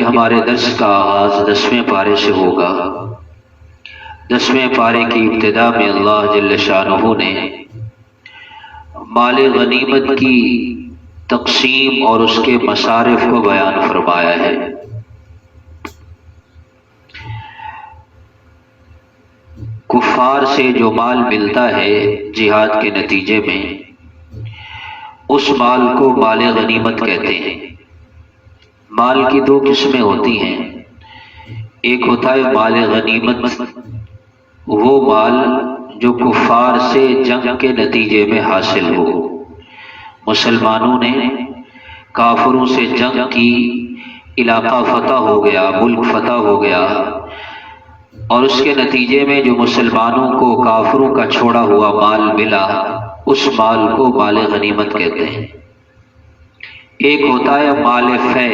ہمارے درس کا آغاز 10ویں پارے سے ہوگا۔ 10ویں پارے کی ابتدا میں اللہ جل شانہ نے مال غنیمت کی تقسیم اور اس کے مصارف کو بیان فرمایا ہے۔ کفار سے جو مال ملتا ہے جہاد کے نتیجے میں، اس مال کو مال غنیمت کہتے ہیں۔ مال کی دو قسمیں ہوتی ہیں، ایک ہوتا ہے مال غنیمت، وہ مال جو کفار سے جنگ کے نتیجے میں حاصل ہو۔ مسلمانوں نے کافروں سے جنگ کی، علاقہ فتح ہو گیا، ملک فتح ہو گیا، اور اس کے نتیجے میں جو مسلمانوں کو کافروں کا چھوڑا ہوا مال ملا، اس مال کو مال غنیمت کہتے ہیں۔ ایک ہوتا ہے مال فے۔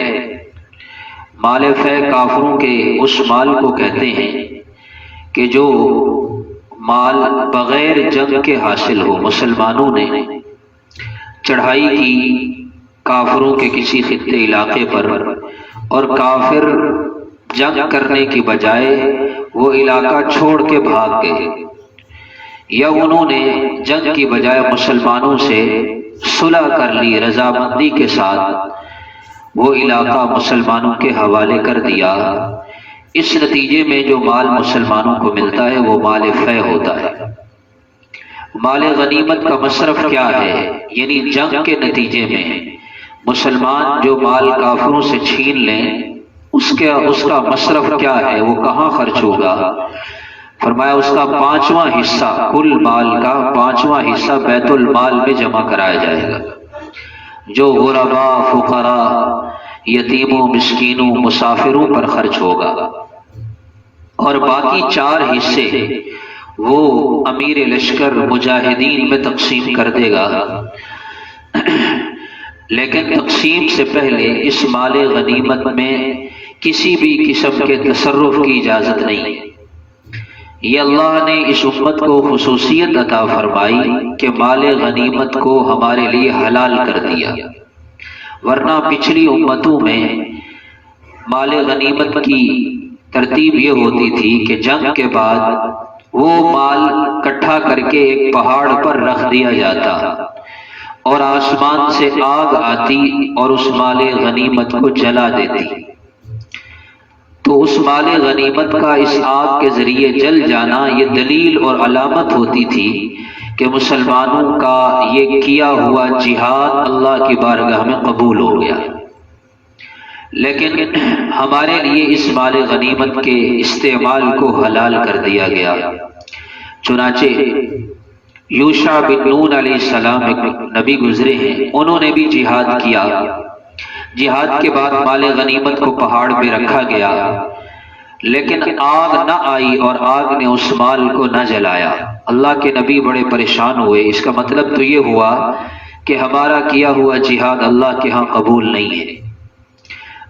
مال فے کافروں کے اس مال کو کہتے ہیں کہ جو مال بغیر جنگ کے حاصل ہو۔ مسلمانوں نے چڑھائی کی کافروں کے کسی خطے علاقے پر، اور کافر جنگ کرنے کی بجائے وہ علاقہ چھوڑ کے بھاگ گئے، یا انہوں نے جنگ کی بجائے مسلمانوں سے صلح کر لی، رضامندی کے ساتھ وہ علاقہ مسلمانوں کے حوالے کر دیا۔ اس نتیجے میں جو مال مسلمانوں کو ملتا ہے وہ مال فے ہوتا ہے۔ مال غنیمت کا مصرف کیا ہے؟ یعنی جنگ کے نتیجے میں مسلمان جو مال کافروں سے چھین لیں، اس کا مصرف کیا ہے، وہ کہاں خرچ ہوگا؟ فرمایا اس کا 5واں حصہ، کل مال کا 5واں حصہ بیت المال میں جمع کرایا جائے گا، جو غرباء، فقراء، یتیموں، مسکینوں، مسافروں پر خرچ ہوگا، اور باقی 4 حصے وہ امیر لشکر مجاہدین میں تقسیم کر دے گا۔ لیکن تقسیم سے پہلے اس مال غنیمت میں کسی بھی قسم کے تصرف کی اجازت نہیں۔ یہ اللہ نے اس امت کو خصوصیت عطا فرمائی کہ مال غنیمت کو ہمارے لیے حلال کر دیا، ورنہ پچھلی امتوں میں مال غنیمت کی ترتیب یہ ہوتی تھی کہ جنگ کے بعد وہ مال اکٹھا کر کے ایک پہاڑ پر رکھ دیا جاتا، اور آسمان سے آگ آتی اور اس مال غنیمت کو جلا دیتی۔ تو اس مال غنیمت کا اس آگ کے ذریعے جل جانا یہ دلیل اور علامت ہوتی تھی کہ مسلمانوں کا یہ کیا ہوا جہاد اللہ کی بارگاہ میں قبول ہو گیا۔ لیکن ہمارے لیے اس مال غنیمت کے استعمال کو حلال کر دیا گیا۔ چنانچہ یوشع بن نون علیہ السلام ایک نبی گزرے ہیں، انہوں نے بھی جہاد کیا۔ جہاد کے بعد مال غنیمت کو پہاڑ پہ رکھا گیا، لیکن آگ نہ آئی اور آگ نے اس مال کو نہ جلایا۔ اللہ کے نبی بڑے پریشان ہوئے۔ اس کا مطلب تو یہ ہوا کہ ہمارا کیا ہوا جہاد اللہ کے ہاں قبول نہیں ہے۔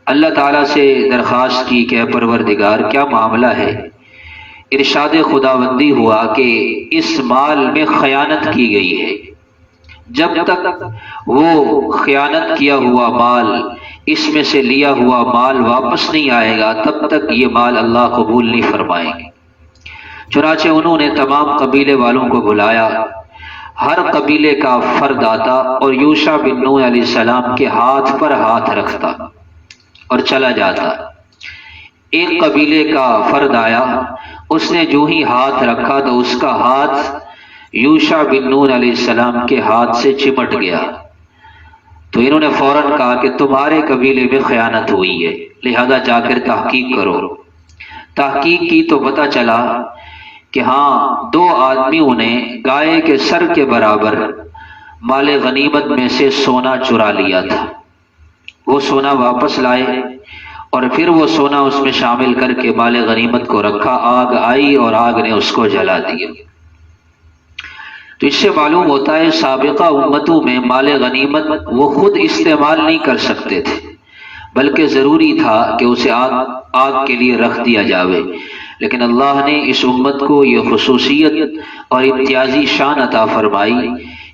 اللہ تعالیٰ سے درخواست کی کہ اے پروردگار کیا معاملہ ہے؟ ارشاد خداوندی ہوا کہ اس مال میں خیانت کی گئی ہے، جب تک وہ خیانت کیا ہوا مال، اس میں سے لیا ہوا مال واپس نہیں آئے گا، تب تک یہ مال اللہ قبول نہیں فرمائیں گے۔ چنانچہ انہوں نے تمام قبیلے والوں کو بلایا، ہر قبیلے کا فرد آتا اور یوشع بن نون علیہ السلام کے ہاتھ پر ہاتھ رکھتا اور چلا جاتا۔ ایک قبیلے کا فرد آیا، اس نے جو ہی ہاتھ رکھا تو اس کا ہاتھ یوشع بن نون علیہ السلام کے ہاتھ سے چمٹ گیا۔ تو انہوں نے فوراً کہا کہ تمہارے قبیلے میں خیانت ہوئی ہے، لہذا جا کر تحقیق کرو۔ تحقیق کی تو پتہ چلا کہ ہاں 2 آدمیوں نے گائے کے سر کے برابر مال غنیمت میں سے سونا چرا لیا تھا۔ وہ سونا واپس لائے اور پھر وہ سونا اس میں شامل کر کے مال غنیمت کو رکھا۔ آگ آئی اور آگ نے اس کو جلا دیا۔ تو اس سے معلوم ہوتا ہے سابقہ امتوں میں مال غنیمت وہ خود استعمال نہیں کر سکتے تھے، بلکہ ضروری تھا کہ اسے آگ کے لیے رکھ دیا جاوے۔ لیکن اللہ نے اس امت کو یہ خصوصیت اور امتیازی شان عطا فرمائی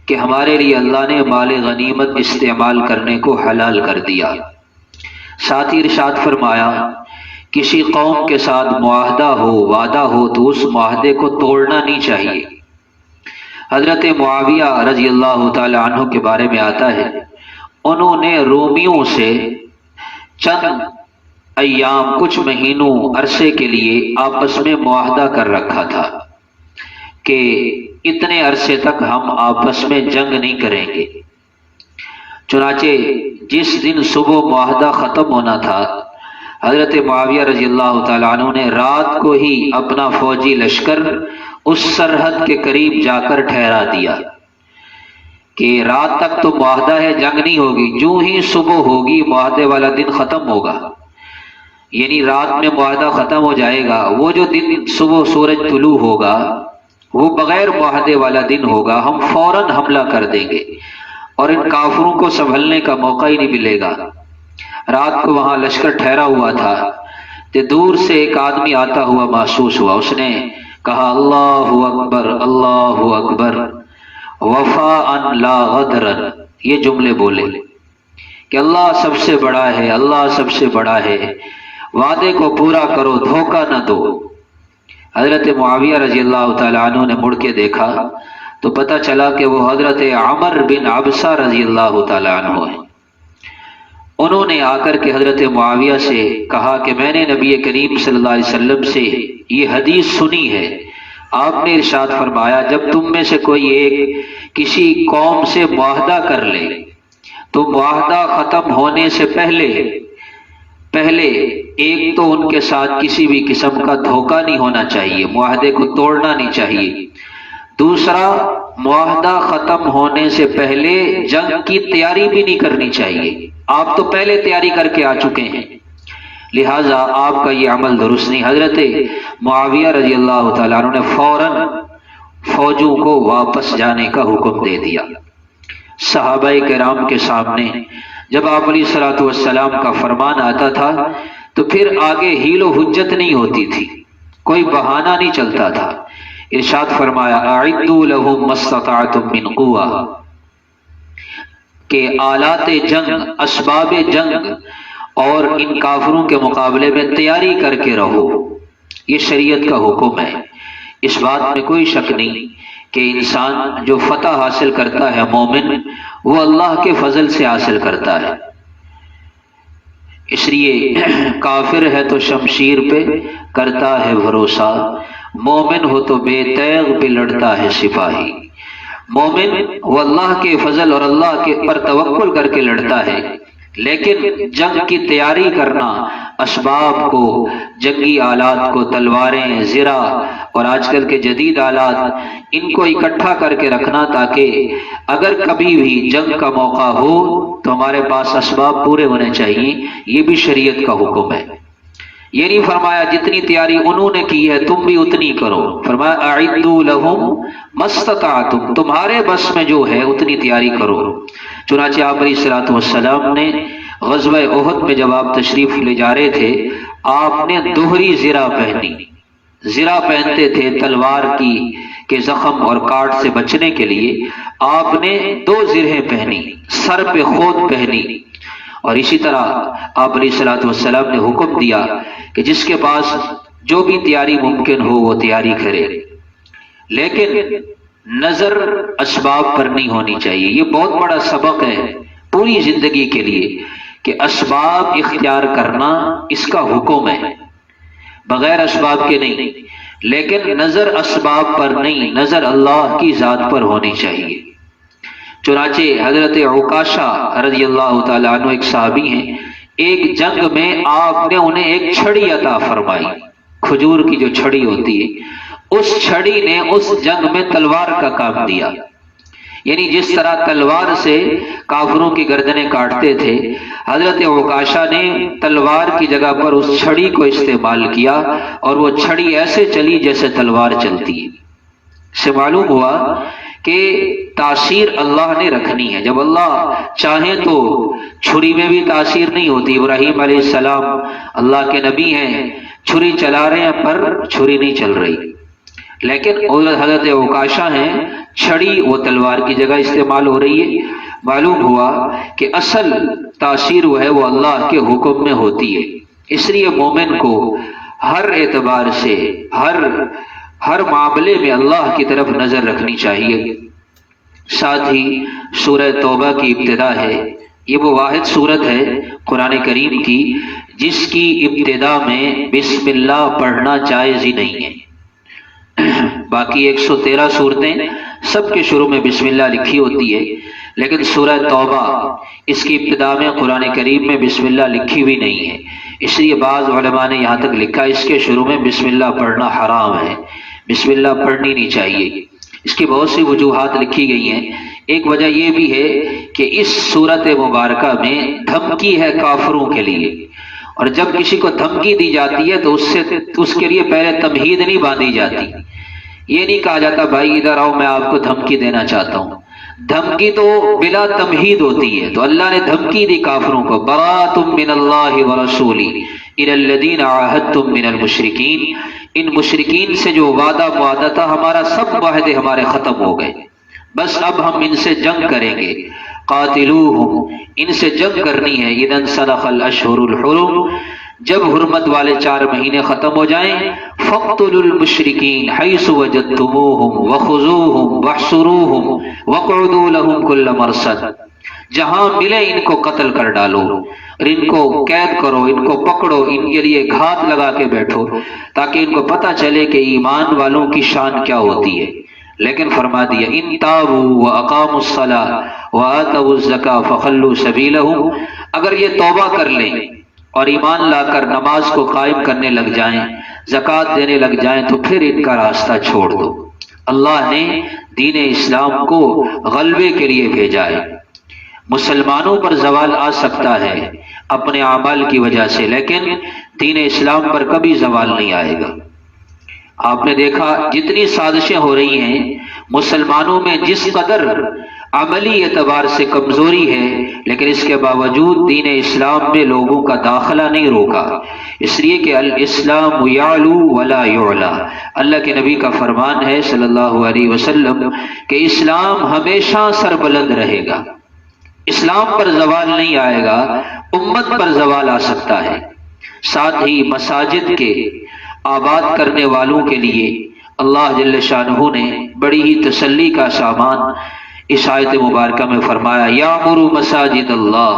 کہ ہمارے لیے اللہ نے مال غنیمت استعمال کرنے کو حلال کر دیا۔ ساتھ ہی ارشاد فرمایا کسی قوم کے ساتھ معاہدہ ہو، وعدہ ہو تو اس معاہدے کو توڑنا نہیں چاہیے۔ حضرت معاویہ رضی اللہ تعالی عنہ کے بارے میں آتا ہے، انہوں نے رومیوں سے چند ایام، کچھ مہینوں عرصے کے لیے آپس میں معاہدہ کر رکھا تھا کہ اتنے عرصے تک ہم آپس میں جنگ نہیں کریں گے۔ چنانچہ جس دن صبح معاہدہ ختم ہونا تھا، حضرت معاویہ رضی اللہ تعالیٰ عنہ نے رات کو ہی اپنا فوجی لشکر اس سرحد کے قریب جا کر ٹھہرا دیا کہ رات تک تو معاہدہ ہے، جنگ نہیں ہوگی، جو ہی صبح ہوگی معاہدے والا دن ختم ہوگا، یعنی رات میں معاہدہ ختم ہو جائے گا، وہ جو دن صبح سورج طلوع ہوگا وہ بغیر معاہدے والا دن ہوگا، ہم فوراً حملہ کر دیں گے اور ان کافروں کو سنبھلنے کا موقع ہی نہیں ملے گا۔ رات کو وہاں لشکر ٹھہرا ہوا تھا کہ دور سے ایک آدمی آتا ہوا محسوس ہوا، اس نے کہا اللہ اکبر اللہ اکبر وفاء لا غدرا، یہ جملے بولے کہ اللہ سب سے بڑا ہے، اللہ سب سے بڑا ہے، وعدے کو پورا کرو، دھوکہ نہ دو۔ حضرت معاویہ رضی اللہ تعالیٰ عنہ نے مڑ کے دیکھا تو پتہ چلا کہ وہ حضرت عمر بن عبسہ رضی اللہ تعالیٰ عنہ ہیں۔ انہوں نے آ کر کے حضرت معاویہ سے کہا کہ میں نے نبی کریم صلی اللہ علیہ وسلم سے یہ حدیث سنی ہے، آپ نے ارشاد فرمایا جب تم میں سے کوئی ایک کسی قوم سے معاہدہ کر لے تو معاہدہ ختم ہونے سے پہلے ایک تو ان کے ساتھ کسی بھی قسم کا دھوکہ نہیں ہونا چاہیے، معاہدے کو توڑنا نہیں چاہیے، دوسرا معاہدہ ختم ہونے سے پہلے جنگ کی تیاری بھی نہیں کرنی چاہیے، آپ تو پہلے تیاری کر کے آ چکے ہیں، لہٰذا آپ کا یہ عمل درست نہیں۔ حضرت معاویہ رضی اللہ تعالیٰ عنہ نے فوراً فوجوں کو واپس جانے کا حکم دے دیا۔ صحابہ کرام کے سامنے جب آپ علیہ الصلوۃ والسلام کا فرمان آتا تھا تو پھر آگے حیل و حجت نہیں ہوتی تھی، کوئی بہانہ نہیں چلتا تھا۔ ارشاد فرمایا اعدوا لهم ما استطعتم من قوہ، کہ آلات جنگ، اسباب جنگ اور ان کافروں کے مقابلے میں تیاری کر کے رہو، یہ شریعت کا حکم ہے۔ اس بات میں کوئی شک نہیں کہ انسان جو فتح حاصل کرتا ہے مومن، وہ اللہ کے فضل سے حاصل کرتا ہے، اس لیے کافر ہے تو شمشیر پہ کرتا ہے بھروسہ، مومن ہو تو بے تیغ پہ لڑتا ہے سپاہی۔ مومن وہ اللہ کے فضل اور اللہ کے پر توکل کر کے لڑتا ہے، لیکن جنگ کی تیاری کرنا، اسباب کو، جنگی آلات کو، تلواریں، زرہ اور آج کل کے جدید آلات، ان کو اکٹھا کر کے رکھنا تاکہ اگر کبھی بھی جنگ کا موقع ہو تو ہمارے پاس اسباب پورے ہونے چاہیے، یہ بھی شریعت کا حکم ہے۔ یہ نہیں فرمایا جتنی تیاری انہوں نے کی ہے تم بھی اتنی کرو، فرمایا اعدوا لهم ما استطعتم، تمہارے بس میں جو ہے اتنی تیاری کرو۔ چنانچہ آپ علیہ الصلوۃ والسلام نے غزوہ احد میں جب آپ تشریف لے جا رہے تھے، آپ نے دوہری زرہ پہنی، زرہ پہنتے تھے تلوار کی کہ زخم اور کاٹ سے بچنے کے لیے، آپ نے 2 زرہیں پہنی، سر پہ خود پہنی، اور اسی طرح آپ علیہ الصلوۃ والسلام نے حکم دیا کہ جس کے پاس جو بھی تیاری ممکن ہو وہ تیاری کرے، لیکن نظر اسباب پر نہیں ہونی چاہیے۔ یہ بہت بڑا سبق ہے پوری زندگی کے لیے کہ اسباب اختیار کرنا اس کا حکم ہے، بغیر اسباب کے نہیں، لیکن نظر اسباب پر نہیں، نظر اللہ کی ذات پر ہونی چاہیے۔ چنانچہ حضرت عکاشہ رضی اللہ تعالیٰ عنہ ایک صحابی ہیں، ایک جنگ میں آپ نے انہیں ایک چھڑی عطا فرمائی، کھجور کی جو چھڑی ہوتی ہے، اس چھڑی نے اس جنگ میں تلوار کا کام دیا، یعنی جس طرح تلوار سے کافروں کی گردنیں کاٹتے تھے، حضرت عکاشہ نے تلوار کی جگہ پر اس چھڑی کو استعمال کیا اور وہ چھڑی ایسے چلی جیسے تلوار چلتی ہے۔ اس سے معلوم ہوا کہ تاثیر اللہ نے رکھنی ہے، جب اللہ چاہے تو چھری میں بھی تاثیر نہیں ہوتی۔ ابراہیم علیہ السلام اللہ کے نبی ہیں، چھری چلا رہے ہیں پر چھری نہیں چل رہی، لیکن حضرت عکاشہ ہیں، چھڑی وہ تلوار کی جگہ استعمال ہو رہی ہے۔ معلوم ہوا کہ اصل تاثیر وہ ہے وہ اللہ کے حکم میں ہوتی ہے۔ اس لیے مومن کو ہر اعتبار سے ہر معاملے میں اللہ کی طرف نظر رکھنی چاہیے۔ ساتھ ہی سورہ توبہ کی ابتدا ہے، یہ وہ واحد صورت ہے قرآن کریم کی جس کی ابتدا میں بسم اللہ پڑھنا جائز ہی نہیں ہے۔ باقی 113 صورتیں سب کے شروع میں بسم اللہ لکھی ہوتی ہے، لیکن سورہ توبہ اس کی ابتدا میں قرآن کریم میں بسم اللہ لکھی ہوئی نہیں ہے۔ اس لیے بعض علماء نے یہاں تک لکھا اس کے شروع میں بسم اللہ پڑھنا حرام ہے، بسم اللہ پڑھنی نہیں چاہیے۔ اس کی بہت سی وجوہات لکھی گئی ہیں۔ ایک وجہ یہ بھی ہے کہ اس صورت مبارکہ میں دھمکی ہے کافروں کے لیے، اور جب کسی کو دھمکی دی جاتی ہے تو اس کے لیے پہلے تمہید نہیں باندھی جاتی۔ یہ نہیں کہا جاتا بھائی ادھر آؤ میں آپ کو دھمکی دینا چاہتا ہوں، دھمکی تو بلا تمہید ہوتی ہے۔ تو اللہ نے دھمکی دی کافروں کو، براءۃ من اللہ ورسولہ الی الذین عاہدتم من المشرکین، ان مشرکین سے جو وعدہ معاہدہ تھا ہمارا سب معاہدے ہمارے ختم ہو گئے، بس اب ہم ان سے جنگ کریں گے۔ قاتلوہم، ان سے جنگ کرنی ہے۔ اذا انسلخ الاشہر الحرم، جب حرمت والے 4 مہینے ختم ہو جائیں، فاقتلوا المشرکین حیث وجدتموہم وخذوہم واحصروہم واقعدوا لہم کل مرصد، جہاں ملے ان کو قتل کر ڈالو اور ان کو قید کرو، ان کو پکڑو، ان کے لیے گھات لگا کے بیٹھو تاکہ ان کو پتہ چلے کہ ایمان والوں کی شان کیا ہوتی ہے۔ لیکن فرما دیا ان تابوا واقاموا الصلاۃ وآتوا الزکاۃ فخلوا سبیلہم، اگر یہ توبہ کر لیں اور ایمان لا کر نماز کو قائم کرنے لگ جائیں، زکوٰۃ دینے لگ جائیں، تو پھر ان کا راستہ چھوڑ دو۔ اللہ نے دین اسلام کو غلبے کے لیے بھیجا ہے۔ مسلمانوں پر زوال آ سکتا ہے اپنے اعمال کی وجہ سے، لیکن دین اسلام پر کبھی زوال نہیں آئے گا۔ آپ نے دیکھا جتنی سازشیں ہو رہی ہیں مسلمانوں میں جس قدر عملی اعتبار سے کمزوری ہے، لیکن اس کے باوجود دین اسلام میں لوگوں کا داخلہ نہیں روکا، اس لیے کہ الاسلام یعلو ولا یعلا، اللہ کے نبی کا فرمان ہے صلی اللہ علیہ وسلم کہ اسلام ہمیشہ سربلند رہے گا، اسلام پر زوال نہیں آئے گا، امت پر زوال آ سکتا ہے۔ ساتھ ہی مساجد کے آباد کرنے والوں کے لیے اللہ جل شانہ نے بڑی ہی تسلی کا سامان اس آیت مبارکہ میں فرمایا، یامر مساجد اللہ،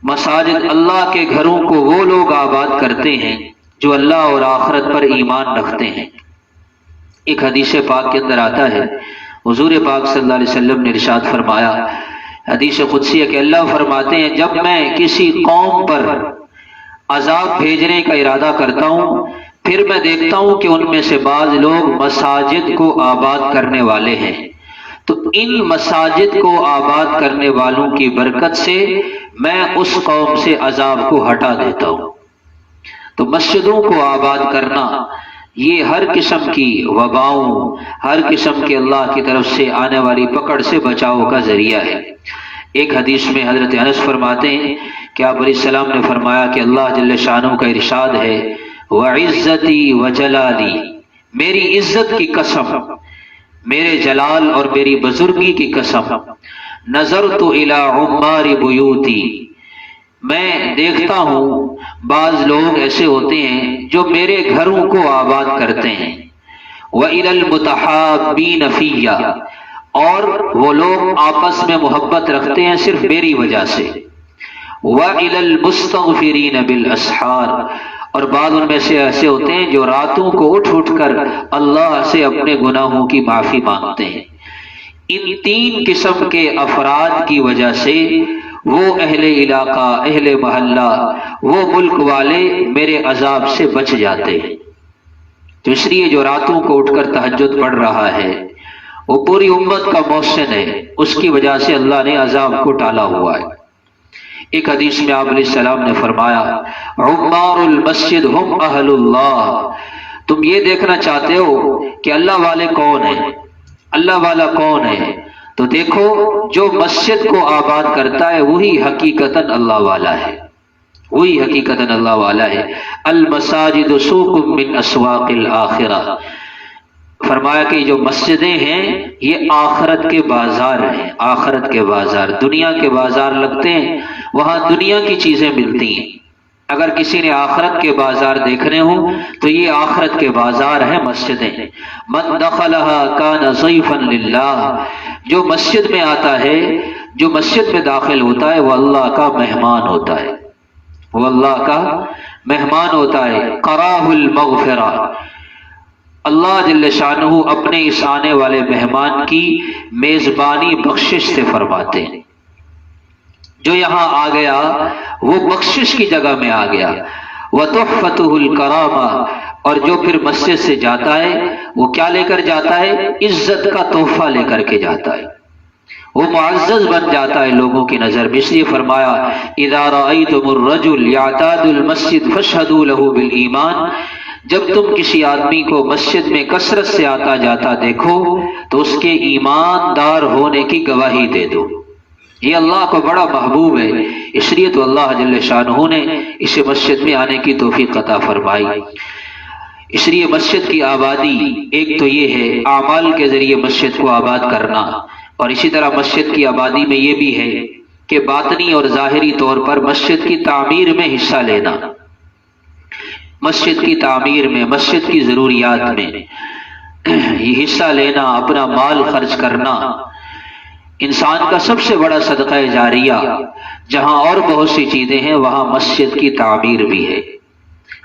مساجد اللہ کے گھروں کو وہ لوگ آباد کرتے ہیں جو اللہ اور آخرت پر ایمان رکھتے ہیں۔ ایک حدیث پاک کے اندر آتا ہے، حضور پاک صلی اللہ علیہ وسلم نے ارشاد فرمایا، حدیث قدسی ہے کہ اللہ فرماتے ہیں جب میں کسی قوم پر عذاب بھیجنے کا ارادہ کرتا ہوں، پھر میں دیکھتا ہوں کہ ان میں سے بعض لوگ مساجد کو آباد کرنے والے ہیں، تو ان مساجد کو آباد کرنے والوں کی برکت سے میں اس قوم سے عذاب کو ہٹا دیتا ہوں۔ تو مسجدوں کو آباد کرنا یہ ہر قسم کی وباؤں، ہر قسم کے اللہ کی طرف سے آنے والی پکڑ سے بچاؤ کا ذریعہ ہے۔ ایک حدیث میں حضرت انس فرماتے ہیں کہ آپ علیہ السلام نے فرمایا کہ اللہ جل شانہ کا ارشاد ہے، وَعِزَّتِي وَجَلَالِي، میری عزت کی قسم، میرے جلال اور میری بزرگی کی قسم، نظرت الی عمار بیوتی، میں دیکھتا ہوں بعض لوگ ایسے ہوتے ہیں جو میرے گھروں کو آباد کرتے ہیں، وَإِلَى الْمُتَحَابِّينَ فِيَّ، اور وہ لوگ آپس میں محبت رکھتے ہیں صرف میری وجہ سے، وَإِلَى الْمُسْتَغْفِرِينَ بِالْأَسْحَارِ، اور بعض ان میں سے ایسے ہوتے ہیں جو راتوں کو اٹھ کر اللہ سے اپنے گناہوں کی معافی مانگتے ہیں۔ ان 3 قسم کے افراد کی وجہ سے وہ اہل علاقہ، اہل محلہ، وہ ملک والے میرے عذاب سے بچ جاتے ہیں۔ تو اس لیے جو راتوں کو اٹھ کر تہجد پڑھ رہا ہے وہ پوری امت کا محسن ہے، اس کی وجہ سے اللہ نے عذاب کو ٹالا ہوا ہے۔ ایک حدیث میں آپ علیہ السلام نے فرمایا، عمار المسجد ہم اہل اللہ، تم یہ دیکھنا چاہتے ہو کہ اللہ والے کون ہیں، اللہ والا کون ہے، تو دیکھو جو مسجد کو آباد کرتا ہے وہی حقیقتاً اللہ والا ہے، وہی حقیقتاً اللہ والا ہے۔ المساجد سوق من اسواق الآخرہ، فرمایا کہ جو مسجدیں ہیں یہ آخرت کے بازار ہیں، آخرت کے بازار، دنیا کے بازار لگتے ہیں، وہاں دنیا کی چیزیں ملتی ہیں۔ اگر کسی نے آخرت کے بازار دیکھنے ہوں تو یہ آخرت کے بازار ہیں مسجدیں۔ من دخلها کان ضیفا للہ، جو مسجد میں آتا ہے، جو مسجد میں داخل ہوتا ہے، وہ اللہ کا مہمان ہوتا ہے، وہ اللہ کا مہمان ہوتا ہے۔ قراہ المغفرہ، اللہ جل شانہ اپنے اس آنے والے مہمان کی میزبانی بخشش سے فرماتے ہیں۔ جو یہاں آ گیا وہ بخشش کی جگہ میں آ گیا۔ وَتُحْفَتُهُ الْكَرَامَةُ، اور جو پھر مسجد سے جاتا ہے وہ کیا لے کر جاتا ہے؟ عزت کا تحفہ لے کر کے جاتا ہے، وہ معزز بن جاتا ہے لوگوں کی نظر میں۔ اس لیے فرمایا اِذَا رَأَيْتُمُ الرَّجُلَ يَعْتَادُ الْمَسْجِدَ فَاشْهَدُوا لَهُ بِالْإِيمَانِ، جب تم کسی آدمی کو مسجد میں کثرت سے آتا جاتا دیکھو تو اس کے ایماندار ہونے کی گواہی دے دو۔ یہ اللہ کو بڑا محبوب ہے، اس لیے تو اللہ جل شانہ نے اسے مسجد میں آنے کی توفیق عطا فرمائی۔ اس لیے مسجد کی آبادی ایک تو یہ ہے اعمال کے ذریعے مسجد کو آباد کرنا، اور اسی طرح مسجد کی آبادی میں یہ بھی ہے کہ باطنی اور ظاہری طور پر مسجد کی تعمیر میں حصہ لینا، مسجد کی تعمیر میں، مسجد کی ضروریات میں یہ حصہ لینا، اپنا مال خرچ کرنا۔ انسان کا سب سے بڑا صدقہ جاریہ، جہاں اور بہت سی چیزیں ہیں وہاں مسجد کی تعمیر بھی ہے۔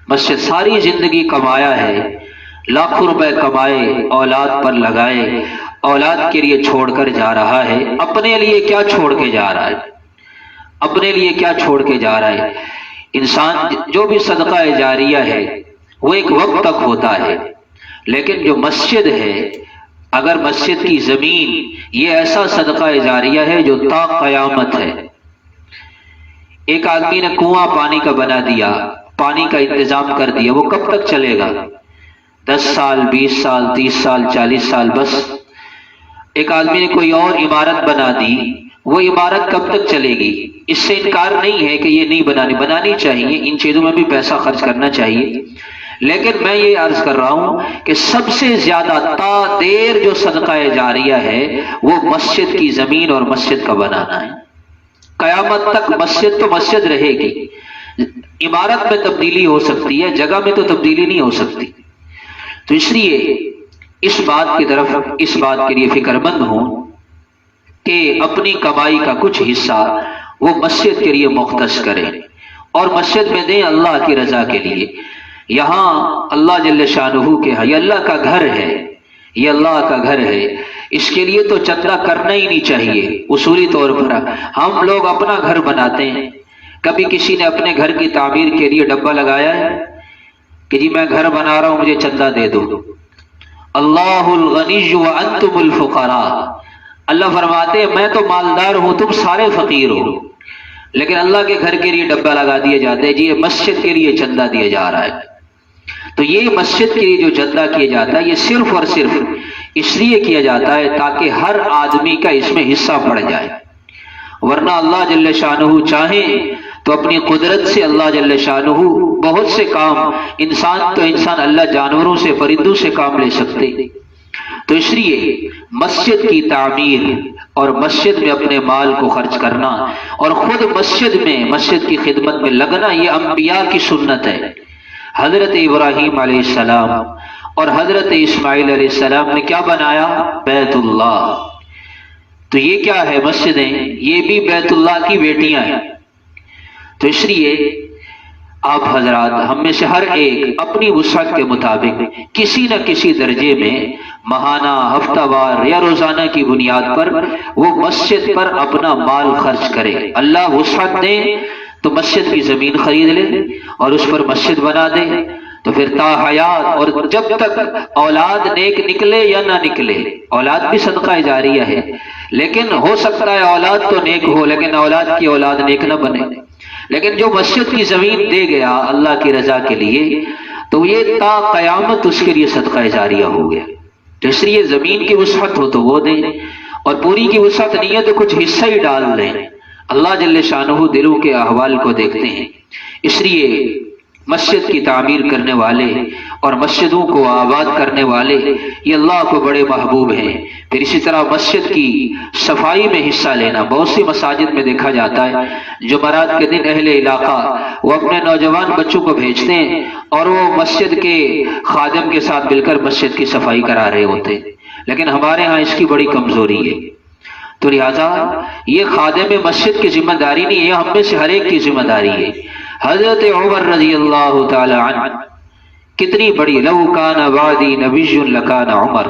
مسجد ساری زندگی کمایا ہے، لاکھوں روپے کمائے، اولاد پر لگائے، اولاد کے لیے چھوڑ کر جا رہا ہے، اپنے لیے کیا چھوڑ کے جا رہا ہے؟ اپنے لیے کیا چھوڑ کے جا رہا ہے؟ انسان جو بھی صدقہ جاریہ ہے وہ ایک وقت تک ہوتا ہے، لیکن جو مسجد ہے، اگر مسجد کی زمین، یہ ایسا صدقہ جاریہ ہے جو تا قیامت ہے۔ ایک آدمی نے کنواں پانی کا بنا دیا، پانی کا انتظام کر دیا، وہ کب تک چلے گا؟ 10 سال، 20 سال، 30 سال، 40 سال بس۔ ایک آدمی نے کوئی اور عمارت بنا دی، وہ عمارت کب تک چلے گی؟ اس سے انکار نہیں ہے کہ یہ نہیں بنانی چاہیے، ان چیزوں میں بھی پیسہ خرچ کرنا چاہیے، لیکن میں یہ عرض کر رہا ہوں کہ سب سے زیادہ تا دیر جو صدقہ جاریہ ہے وہ مسجد کی زمین اور مسجد کا بنانا ہے۔ قیامت تک مسجد تو مسجد رہے گی، عمارت میں تبدیلی ہو سکتی ہے، جگہ میں تو تبدیلی نہیں ہو سکتی۔ تو اس لیے اس بات کی طرف، اس بات کے لیے فکر مند ہوں کہ اپنی کمائی کا کچھ حصہ وہ مسجد کے لیے مختص کریں اور مسجد میں دیں اللہ کی رضا کے لیے۔ یہاں اللہ جل شانہ کے یہ اللہ کا گھر ہے، یہ اللہ کا گھر ہے، اس کے لیے تو چندہ کرنا ہی نہیں چاہیے۔ اصولی طور پر ہم لوگ اپنا گھر بناتے ہیں، کبھی کسی نے اپنے گھر کی تعمیر کے لیے ڈبہ لگایا ہے کہ جی میں گھر بنا رہا ہوں مجھے چندہ دے دو؟ اللہ الغنی وانتم الفقراء، اللہ فرماتے ہیں میں تو مالدار ہوں، تم سارے فقیر ہو، لیکن اللہ کے گھر کے لیے ڈبہ لگا دیے جاتے ہیں، جی یہ مسجد کے لیے چندہ دیا جا رہا ہے۔ تو یہ مسجد کے لیے جو چندہ کیا جاتا ہے یہ صرف اور صرف اس لیے کیا جاتا ہے تاکہ ہر آدمی کا اس میں حصہ پڑ جائے، ورنہ اللہ جل شانہ چاہیں تو اپنی قدرت سے اللہ جل شانہ بہت سے کام، انسان تو انسان، اللہ جانوروں سے، پرندوں سے کام لے سکتے۔ تو اس لیے مسجد کی تعمیر اور مسجد میں اپنے مال کو خرچ کرنا اور خود مسجد میں، مسجد کی خدمت میں لگنا، یہ انبیاء کی سنت ہے۔ حضرت ابراہیم علیہ السلام اور حضرت اسماعیل علیہ السلام نے کیا بنایا؟ بیت اللہ۔ تو یہ کیا ہے؟ مسجدیں، یہ بھی بیت اللہ کی بیٹیاں ہیں۔ تو اس لیے آپ حضرات، ہم میں سے ہر ایک اپنی وسعت کے مطابق کسی نہ کسی درجے میں ماہانہ، ہفتہ وار یا روزانہ کی بنیاد پر وہ مسجد پر اپنا مال خرچ کرے۔ اللہ وسعت دے تو مسجد کی زمین خرید لے اور اس پر مسجد بنا دے، تو پھر تا حیات، اور جب تک اولاد نیک نکلے یا نہ نکلے، اولاد بھی صدقہ جاریہ ہے، لیکن ہو سکتا ہے اولاد تو نیک ہو لیکن اولاد کی اولاد نیک نہ بنے، لیکن جو مسجد کی زمین دے گیا اللہ کی رضا کے لیے تو یہ تا قیامت اس کے لیے صدقہ جاریہ ہو گیا۔ تو اس لیے زمین کی وسعت ہو تو وہ دیں، اور پوری کی وسعت نہیں ہے تو کچھ حصہ ہی ڈال دیں۔ اللہ جل شانہ دلوں کے احوال کو دیکھتے ہیں، اس لیے مسجد کی تعمیر کرنے والے اور مسجدوں کو آباد کرنے والے یہ اللہ کو بڑے محبوب ہیں۔ پھر اسی طرح مسجد کی صفائی میں حصہ لینا، بہت سی مساجد میں دیکھا جاتا ہے جمعرات کے دن اہل علاقہ وہ اپنے نوجوان بچوں کو بھیجتے ہیں اور وہ مسجد کے خادم کے ساتھ مل کر مسجد کی صفائی کرا رہے ہوتے ہیں، لیکن ہمارے ہاں اس کی بڑی کمزوری ہے۔ تو لہذا یہ خادم مسجد کی ذمہ داری نہیں ہے، یہ ہم میں سے ہر ایک کی ذمہ داری ہے۔ حضرت عمر رضی اللہ تعالی عنہ کتنی بڑی، لو کان بعدی نبی لکان عمر،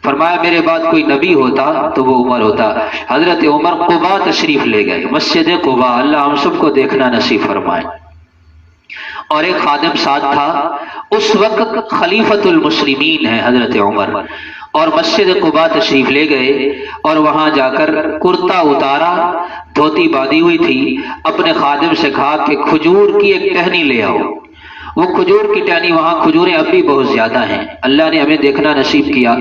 فرمایا میرے بعد کوئی نبی ہوتا تو وہ عمر ہوتا۔ حضرت عمر قباء تشریف لے گئے، مسجد قباء، اللہ ہم سب کو دیکھنا نصیب فرمائے، اور ایک خادم ساتھ تھا، اس وقت خلیفۃ المسلمین ہے حضرت عمر، اور مسجد قباء تشریف لے گئے اور وہاں جا کر کرتا اتارا، دھوتی باندھی ہوئی تھی، اپنے خادم سے کہا کہ کھجور کی ایک ٹہنی لے آؤ۔ وہ کھجور کی ٹہنی، وہاں کھجوریں اب بھی بہت زیادہ ہیں، اللہ نے ہمیں دیکھنا نصیب کیا،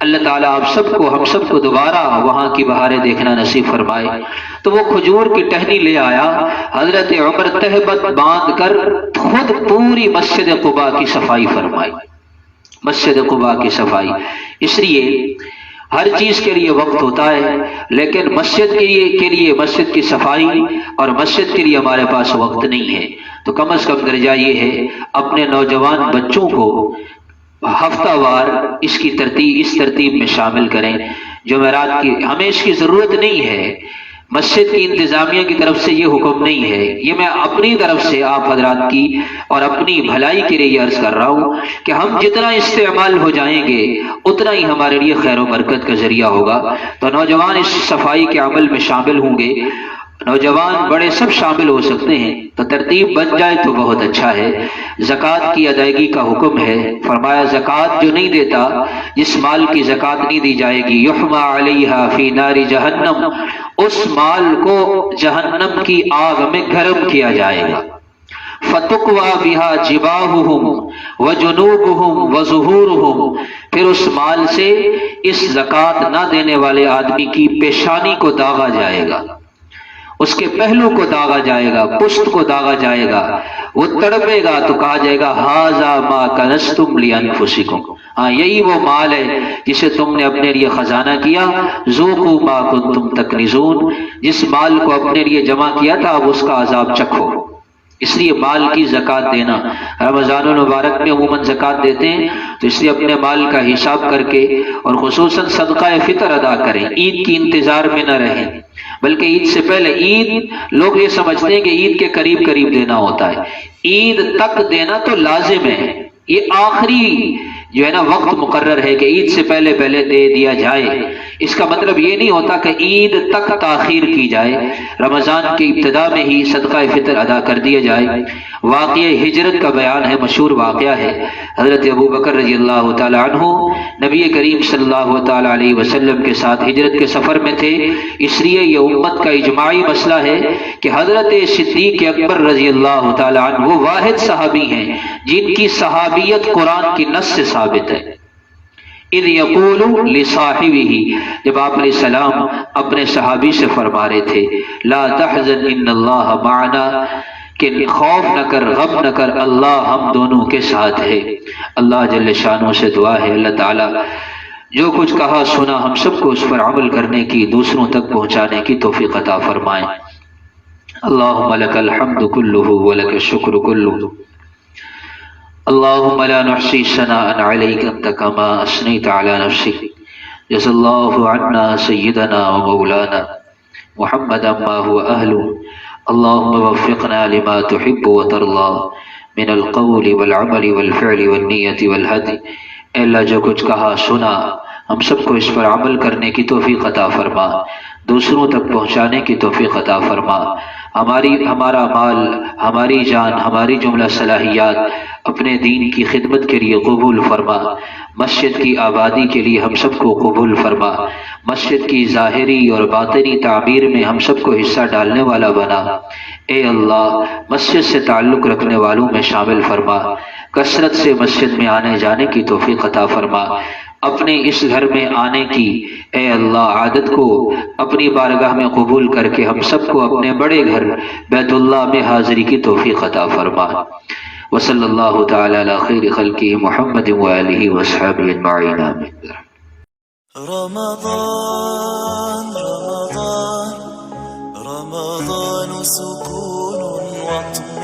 اللہ تعالیٰ آپ سب کو، ہم سب کو دوبارہ وہاں کی بہاریں دیکھنا نصیب فرمائے۔ تو وہ کھجور کی ٹہنی لے آیا، حضرت عمر تہبت باندھ کر خود پوری مسجد قباء کی صفائی فرمائی، مسجد قباء کی صفائی۔ اس لیے ہر چیز کے لیے وقت ہوتا ہے، لیکن مسجد کے لیے مسجد کی صفائی اور مسجد کے لیے ہمارے پاس وقت نہیں ہے۔ تو کم از کم درجہ یہ ہے اپنے نوجوان بچوں کو ہفتہ وار اس ترتیب میں شامل کریں۔ جمعرات کی ہمیں اس کی ضرورت نہیں ہے، مسجد کی انتظامیہ کی طرف سے یہ حکم نہیں ہے، یہ میں اپنی طرف سے آپ حضرات کی اور اپنی بھلائی کے لیے یہ عرض کر رہا ہوں کہ ہم جتنا استعمال ہو جائیں گے اتنا ہی ہمارے لیے خیر و برکت کا ذریعہ ہوگا۔ تو نوجوان اس صفائی کے عمل میں شامل ہوں گے، نوجوان بڑے سب شامل ہو سکتے ہیں، تو ترتیب بن جائے تو بہت اچھا ہے۔ زکوٰۃ کی ادائیگی کا حکم ہے، فرمایا زکوٰۃ جو نہیں دیتا، جس مال کی زکوٰۃ نہیں دی جائے گی، یحمى علیہا فی نار جہنم، اس مال کو جہنم کی آگ میں گرم کیا جائے گا۔ فتقوى بها جباههم وجنوبهم وظهورهم، پھر اس مال سے اس زکوٰۃ نہ دینے والے آدمی کی پیشانی کو داغا جائے گا، اس کے پہلو کو داغا جائے گا، پشت کو داغا جائے گا، وہ تڑپے گا تو کہا جائے گا ھذا ما کنزتم لانفسکم، ہاں یہی وہ مال ہے جسے تم نے اپنے لیے خزانہ کیا، ذوقوا ما کنتم تکنزون، جس مال کو اپنے لیے جمع کیا تھا اب اس کا عذاب چکھو۔ اس لیے مال کی زکوٰۃ دینا، رمضان المبارک میں عموماً زکوٰۃ دیتے ہیں تو اس لیے اپنے مال کا حساب کر کے اور خصوصاً صدقہ فطر ادا کریں، عید کی انتظار میں نہ رہیں، بلکہ عید سے پہلے، عید لوگ یہ سمجھتے ہیں کہ عید کے قریب دینا ہوتا ہے، عید تک دینا تو لازم ہے، یہ آخری جو ہے نا وقت مقرر ہے کہ عید سے پہلے دے دیا جائے۔ اس کا مطلب یہ نہیں ہوتا کہ عید تک تاخیر کی جائے، رمضان کی ابتدا میں ہی صدقہ فطر ادا کر دیا جائے۔ واقعہ ہجرت کا بیان ہے، مشہور واقعہ ہے، حضرت ابو بکر رضی اللہ تعالی عنہ نبی کریم صلی اللہ تعالی علیہ وسلم کے ساتھ ہجرت کے سفر میں تھے، اس لیے یہ امت کا اجماعی مسئلہ ہے کہ حضرت صدیق اکبر رضی اللہ تعالی عنہ وہ واحد صحابی ہیں جن کی صحابیت قرآن کی نص سے ثابت ہے۔ اذ یقول لصاحبہ، جب آپ علیہ السلام اپنے صحابی سے فرما رہے تھے لا تحزن ان اللہ معنا، کہ خوف نہ کر، غم نہ کر، اللہ ہم دونوں کے ساتھ ہے۔ اللہ جل شانہ سے دعا ہے اللہ تعالیٰ جو کچھ کہا سنا ہم سب کو اس پر عمل کرنے کی، دوسروں تک پہنچانے کی توفیق عطا فرمائیں۔ اللہم لک الحمد کلہ ولک الشکر کلہ، اللہم لا نحصی ثناء علیک انت کما اثنیت علی نفسک، جزا اللہ عنا سیدنا و مولانا محمدا ما هو اہلہ، اللہم وفقنا لما تحب وترضى من القول والعمل والفعل والنیت والہدی۔ اے اللہ جو کچھ کہا سنا ہم سب کو اس پر عمل کرنے کی توفیق عطا فرما، دوسروں تک پہنچانے کی توفیق عطا فرما، ہمارا مال، ہماری جان، ہماری جملہ صلاحیات اپنے دین کی خدمت کے لیے قبول فرما، مسجد کی آبادی کے لیے ہم سب کو قبول فرما، مسجد کی ظاہری اور باطنی تعمیر میں ہم سب کو حصہ ڈالنے والا بنا۔ اے اللہ مسجد سے تعلق رکھنے والوں میں شامل فرما، کثرت سے مسجد میں آنے جانے کی توفیق عطا فرما، اپنے اس گھر میں آنے کی اے اللہ عادت کو اپنی بارگاہ میں قبول کر کے ہم سب کو اپنے بڑے گھر بیت اللہ میں حاضری کی توفیق عطا فرما۔ وصلی اللہ تعالی علی خیر خلقہ محمد وآلہ واصحابہ اجمعین آمین. رمضان رمضان رمضان سكون وطمئنان